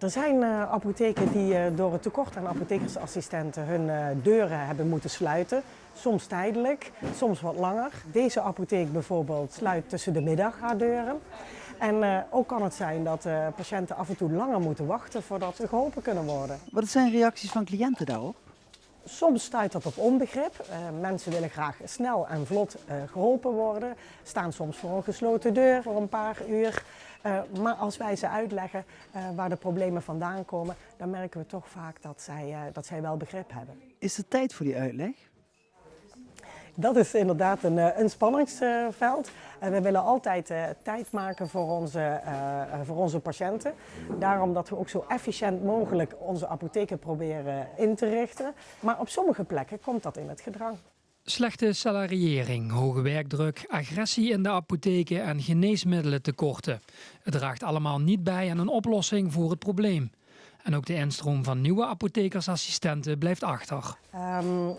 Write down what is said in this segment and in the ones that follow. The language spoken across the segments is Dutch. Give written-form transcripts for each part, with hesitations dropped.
Er zijn apotheken die door het tekort aan apothekersassistenten hun deuren hebben moeten sluiten. Soms tijdelijk, soms wat langer. Deze apotheek bijvoorbeeld sluit tussen de middag haar deuren. En ook kan het zijn dat patiënten af en toe langer moeten wachten voordat ze geholpen kunnen worden. Wat zijn reacties van cliënten daarop? Soms stuit dat op onbegrip. Mensen willen graag snel en vlot geholpen worden. Staan soms voor een gesloten deur voor een paar uur. Maar als wij ze uitleggen waar de problemen vandaan komen, dan merken we toch vaak dat zij wel begrip hebben. Is er tijd voor die uitleg? Dat is inderdaad een spanningsveld. We willen altijd tijd maken voor onze patiënten. Daarom dat we ook zo efficiënt mogelijk onze apotheken proberen in te richten. Maar op sommige plekken komt dat in het gedrang. Slechte salariëring, hoge werkdruk, agressie in de apotheken en geneesmiddelentekorten. Het draagt allemaal niet bij aan een oplossing voor het probleem. En ook de instroom van nieuwe apothekersassistenten blijft achter.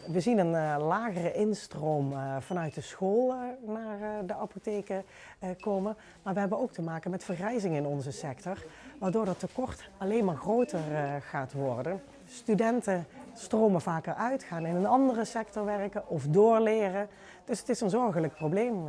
We zien een lagere instroom vanuit de school naar de apotheken komen. Maar we hebben ook te maken met vergrijzing in onze sector, waardoor dat tekort alleen maar groter gaat worden. Studenten stromen vaker uit, gaan in een andere sector werken of doorleren. Dus het is een zorgelijk probleem.